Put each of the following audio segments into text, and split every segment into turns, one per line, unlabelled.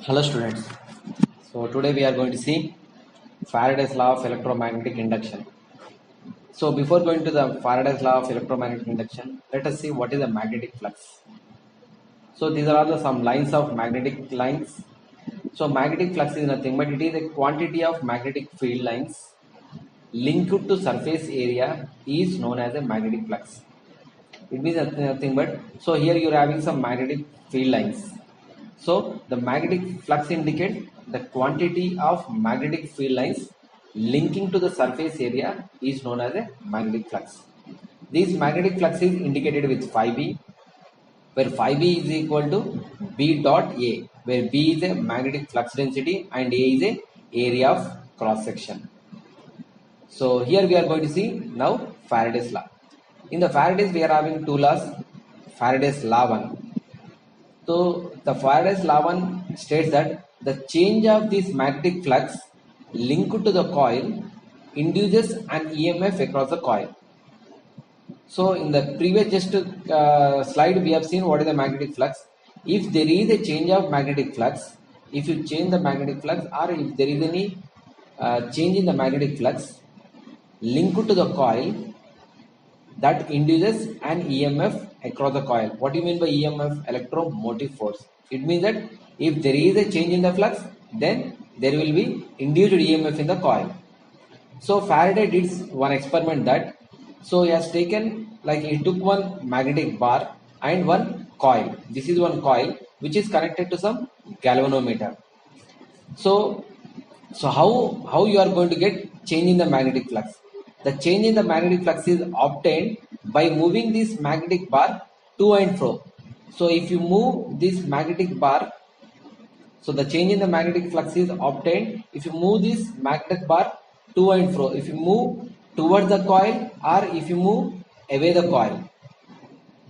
Hello students. So today we are going to see Faraday's law of electromagnetic induction. So before going to the Faraday's law of electromagnetic induction, let us see what is a magnetic flux. So these are all some lines of magnetic lines. So magnetic flux is nothing but it is a quantity of magnetic field lines linked to surface area is known as a magnetic flux. It means nothing but, so here you are having some magnetic field lines. So the magnetic flux indicates the quantity of magnetic field lines linking to the surface area is known as a magnetic flux. This magnetic flux is indicated with phi b, where phi b is equal to b dot a, where b is a magnetic flux density and a is a area of cross section. So here we are going to see now Faraday's law. In the Faraday's we are having two laws. Faraday's law 1. So the Faraday's law 1 states that the change of this magnetic flux linked to the coil induces an EMF across the coil. So in the previous slide we have seen what is the magnetic flux. If there is a change of magnetic flux, if you change the magnetic flux or if there is any change in the magnetic flux linked to the coil, that induces an EMF across the coil. What do you mean by EMF? Electromotive force. It means that if there is a change in the flux, then there will be induced EMF in the coil. So Faraday did one experiment that, so he has taken, like he took one magnetic bar and one coil. This is one coil which is connected to some galvanometer. So how you are going to get change in the magnetic flux? The change in the magnetic flux is obtained by moving this magnetic bar to and fro. So if you move this magnetic bar, so the change in the magnetic flux is obtained if you move this magnetic bar to and fro. If you move towards the coil or if you move away the coil,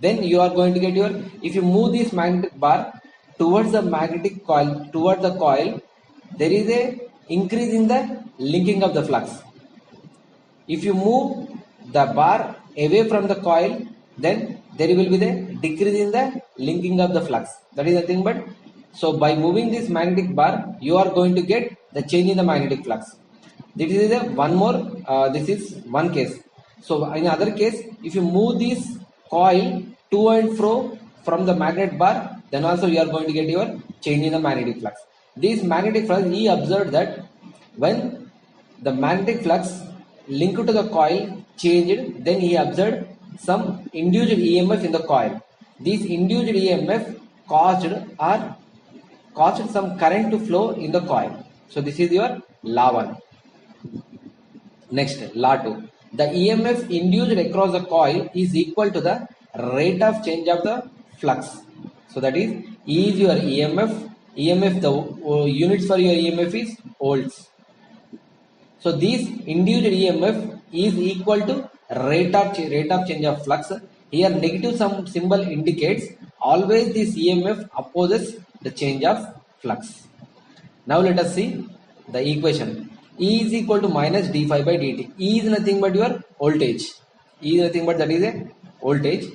then you are going to get your, if you move this magnetic bar towards the magnetic coil, towards the coil, there is a increase in the linking of the flux. If you move the bar away from the coil, then there will be the decrease in the linking of the flux. That is nothing but, so by moving this magnetic bar, you are going to get the change in the magnetic flux. This is a one more, this is one case. So in other case, if you move this coil to and fro from the magnet bar, then also you are going to get your change in the magnetic flux. This magnetic flux, he observed that when the magnetic flux linked to the coil changed, then he observed some induced EMF in the coil. This induced EMF caused some current to flow in the coil. So this is your law 1. Next, law 2. The EMF induced across the coil is equal to the rate of change of the flux. So that is, E is your EMF. EMF, the units for your EMF is volts. So this induced EMF is equal to rate of change of flux. Here negative some symbol indicates always this EMF opposes the change of flux. Now let us see the equation. E is equal to minus d phi by dt. E is nothing but your voltage. E is nothing but that is a voltage.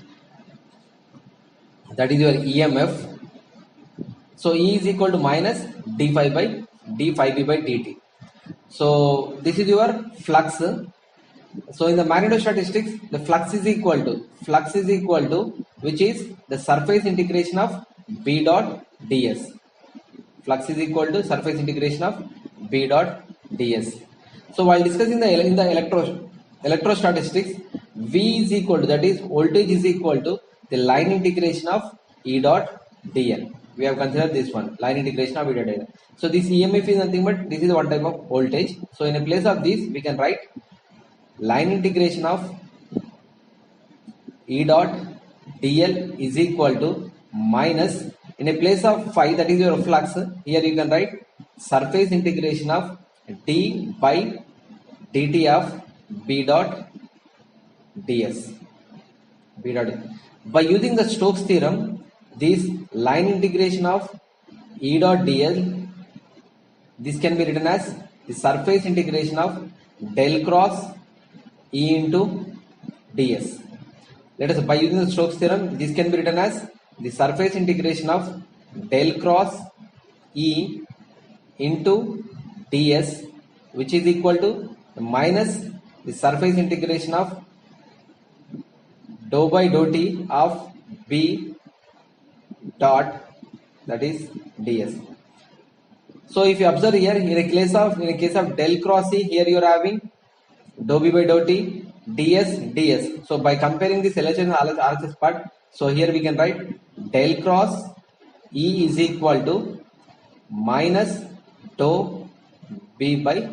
That is your EMF. So E is equal to minus d phi b by dt. So this is your flux. So in the magnetostatistics, the flux is equal to which is the surface integration of B dot ds. Flux is equal to surface integration of B dot ds. So while discussing in the electrostatistics, V is equal to, that is voltage is equal to the line integration of E dot dl. We have considered this one, line integration of E dot dl. So this EMF is nothing but this is one type of voltage. So in a place of this, we can write line integration of E dot dl is equal to minus, in a place of phi, that is your flux, here you can write surface integration of d by dt of B dot ds. B dot. By using the Stokes theorem, this line integration of E dot dl, this can be written as the surface integration of del cross E into ds. Let us, by using the Stokes theorem, this can be written as the surface integration of del cross E into ds, which is equal to minus the surface integration of dou by dou t of b dot, that is ds. So if you observe here, in a case of del cross E, here you are having dou b by dou t ds. So by comparing this LHS and RHS part, so here we can write del cross E is equal to minus dou b by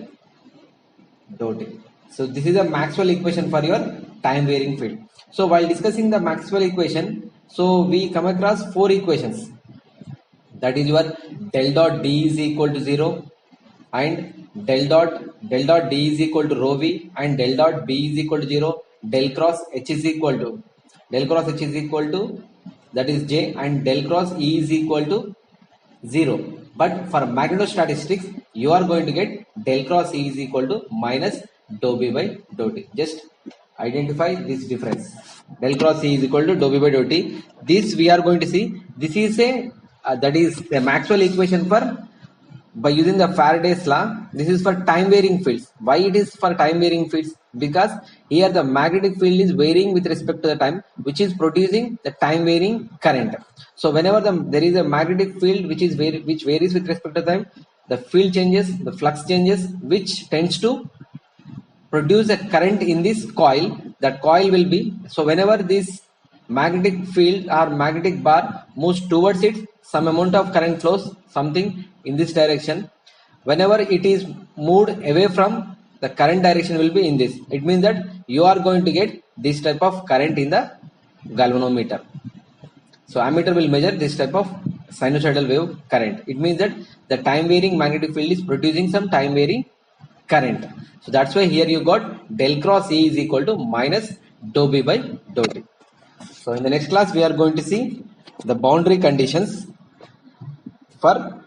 dou t. So this is a Maxwell equation for your time varying field. So while discussing the Maxwell equation, so we come across four equations. That is your del dot d is equal to 0, and del dot d is equal to rho v, and del dot b is equal to 0, del cross h is equal to that is j, and del cross e is equal to 0. But for magnetostatistics, you are going to get del cross E is equal to minus dou B by dou T. Just identify this difference. Del cross E is equal to dou B by dou T. This we are going to see. This is a that is the Maxwell equation for by using the Faraday's law. This is for time varying fields. Why it is for time varying fields? Because here the magnetic field is varying with respect to the time, which is producing the time varying current. So whenever there is a magnetic field which varies with respect to time, the field changes, the flux changes, which tends to produce a current in this coil. That coil will be, so whenever this magnetic field or magnetic bar moves towards it, some amount of current flows, something in this direction. Whenever it is moved away from, the current direction will be in this. It means that you are going to get this type of current in the galvanometer. So ammeter will measure this type of sinusoidal wave current. It means that the time varying magnetic field is producing some time varying current. So that's why here you got del cross E is equal to minus dou B by dou T. So in the next class we are going to see the boundary conditions for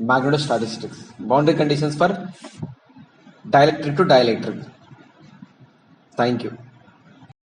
magnetostatistics. Boundary conditions for dielectric to dielectric. Thank you.